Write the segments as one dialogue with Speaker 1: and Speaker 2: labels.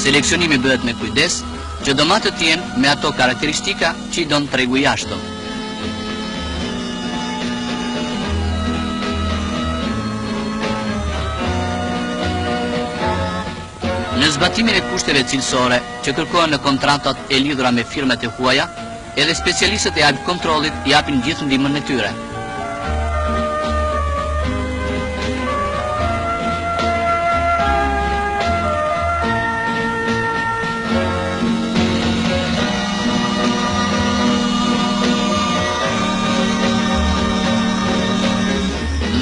Speaker 1: Seleksionimi bëhet me kujdes, që domatët të jenë me ato karakteristika që i don tregu jashtëm. Në zbatimin e kushteve cilësore që kërkohen në kontratat e lidhura me firmat e huaja, edhe specialistët e kontrollit japin gjithë ndihmën e tyre.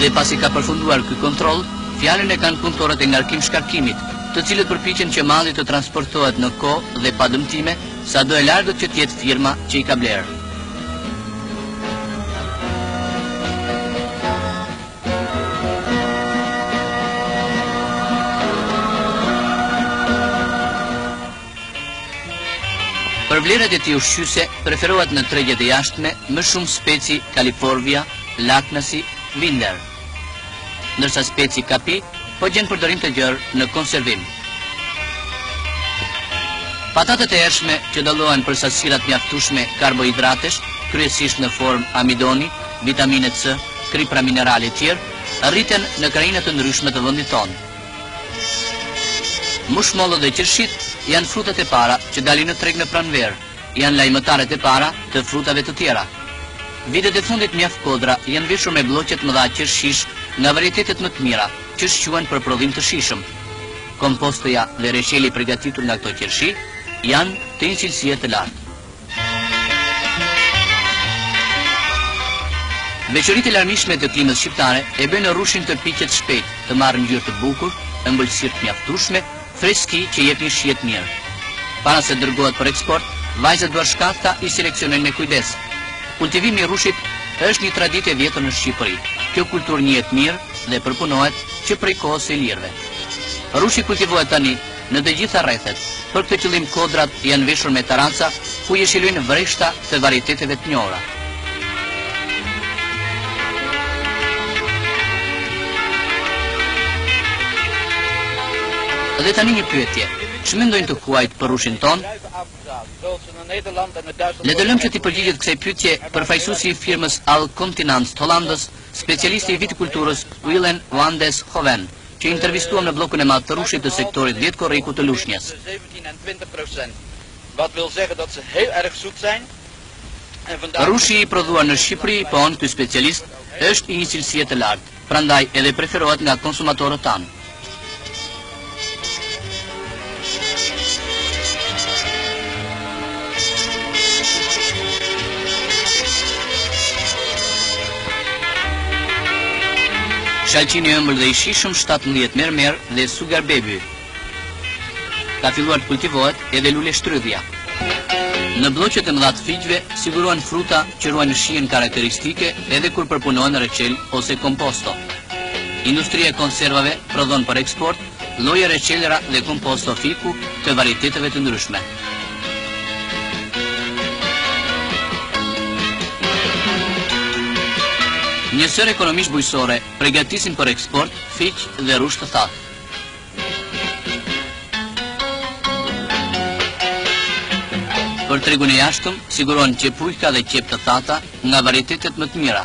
Speaker 1: Dhe pasi ka përfunduar ky kontroll, fjalën e kanë punëtorët e ngarkim-shkarkimit, të cilët përpiqen që malli të transportohet në kohë dhe pa dëmtime, sado e largët që të jetë firma që i ka blerë. Për vlerat e tij ushqyese preferohet në tregjet e jashtme më shumë speci California, Laknasi, Binder, ndërsa speci kapi po gjen përdorim të gjerë në konservim. Patatet e ershme që dallohen për sasirat mjaftueshme karbohidratesh, kryesisht në formë amidoni, vitamine C, kripra minerale të tjerë, arriten në krajina të ndryshme të vendit tonë. Mushmollët dhe qershit janë frutat e para që dalin në treg në pranverë, janë lajmëtarët e para të frutave të tjera. Vitet e fundit mjaft kodra janë veshur me blloqe të mëdha qershish nga varietetet më të mira, që shquhen për prodhim të shishëm. Kompostoja dhe resheli përgatitur nga këto qershi janë të një cilësie të lartë. Veçoritë e larmishme të klimës shqiptare e bëjnë rushin të piqet shpejt, të marrë ngjyrë të bukur, ëmbëlsirë të mjaftueshme, freski që jepin shije të mirë. Para se dërgohet për eksport, vajzat duarshkathta i seleksionojnë me kujdes. Kultivimi i rushit është një traditë e vjetër në Shqipëri. Kjo kulturë njihet mirë dhe përpunohet që prej kohës së lirëve. Rushi kultivohet tani në të gjitha rrethet. Për këtë qëllim kodrat janë veshur me taranca ku jeshilojnë vreshta të varieteteve të njohura. Dhe tani një pyetje. Ç'mendojnë të huajt për rushin ton? Le të lëm që t'i përgjigjet kësaj pyetje përfaqësuesi i firmës Al Continent të Hollandës, specialisti i vitikulturës Willem van des Hoven, që intervistuam në bllokun e madh të rushit të sektorit vjetkorriku të Lushnjës. Rushi i prodhuar në Shqipëri, po ky specialist, është i një cilësie të lartë, prandaj edhe preferohet nga konsumatorët tanë. Shalqini ëmbël dhe i shishëm 17 mermer dhe sugar baby. Ka filluar të kultivohet edhe lule shtrydhja. Në blloqet e mëdha të figjve sigurohen fruta që ruajnë shijen karakteristike edhe kur përpunohen reçel ose komposto. Industria e konservave prodhon për eksport lloje reçelera dhe komposto fiku të varieteteve të ndryshme. Njësër ekonomisht bujësore përgatisin për eksport, fiq dhe rush të thatë. Për tregun e jashtëm, siguron që pujka dhe qep të thata nga varietetet më të mira.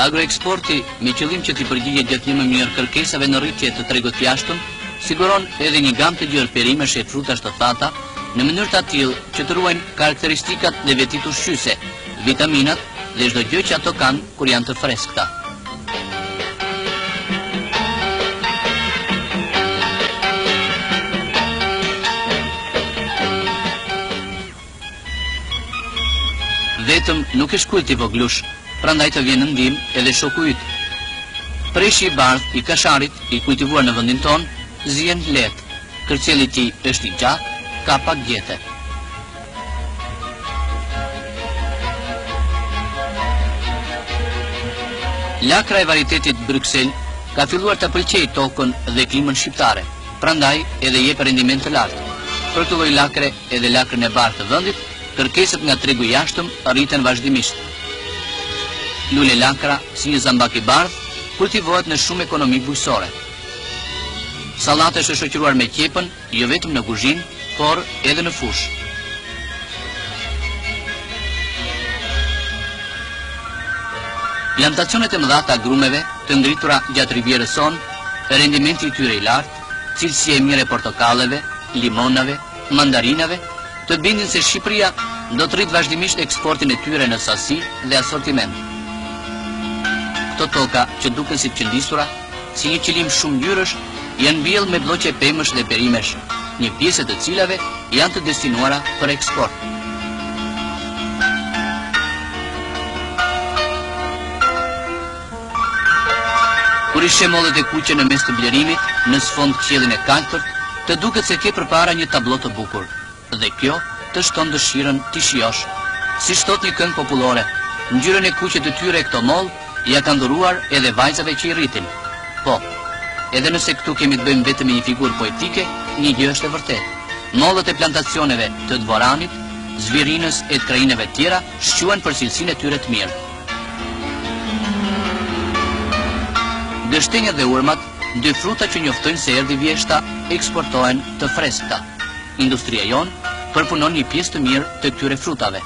Speaker 1: Agroeksporti, me qëllim që t'i përgjigjet gjithnjë më mirë kërkesave në rritje të tregut të jashtëm, siguron edhe një gamë të gjerë perimesh e frutash të thata, në mënyrë të tillë që të ruajnë karakteristikat dhe vetit ushqyese, vitaminat dhe çdo gjë që ato kanë kur janë të freskëta. Vetëm nuk është kulti i voglush, prandaj të vjen në ndihmë edhe shoku yt. Preshi i bardh i kasharit, i kultivuar në vendin ton, zihen lehtë. Kërcjelli i tij është i gjatë, ka pak gjete. Lakra e varietetit Bruxelles ka filluar të pëlqejë tokën dhe klimën shqiptare, prandaj edhe jep rendiment të lartë. Për këtë lloj lakre edhe lakrën e bardhë të vendit, kërkesat nga tregu i jashtëm rriten vazhdimisht. Lule lakra, si një zambak i bardhë, kultivohet në shumë ekonomi bujqësore. Sallata është e shoqëruar me qepën, jo vetëm në kuzhinë, por edhe në fushë. Plantacionet e mëdha të agrumeve, të ngritura gjatë rivjerës sonë, rendimenti i tyre i lartë, cilësia e mirë e portokalleve, limonave, mandarinave, të bindin se Shqipëria do të rritë vazhdimisht eksportin e tyre në sasi dhe asortiment. Këto toka që duken si të qëndisura, si një qëllim shumë ngjyrësh, janë mbjellë me bloqe pemësh dhe perimesh, një pjesë të cilave janë të destinuara për eksport. Kur i shemollet e kuqe në mes të blerimit, në sfond qiellin e kaltër, të duket se ke përpara një tablo të bukur, dhe kjo të shton dëshirën t'i shijosh. Si shtot një këngë popullore, ngjyrën e kuqe të tyre këto moll ja kanë dhuruar edhe vajzave që i rritin. Po, edhe nëse këtu kemi të bëjmë vetëm me një figurë poetike, një gjë është e vërtetë. Mollët e plantacioneve të Dvoranit, Zvirinës e të krajineve tjera shquhen për cilësinë e tyre të mirë. Gështenjat dhe urmat, dy fruta që njoftojnë se erdhi vjeshta, eksportohen të freskëta. Industria jonë përpunon një pjesë të mirë të këtyre frutave.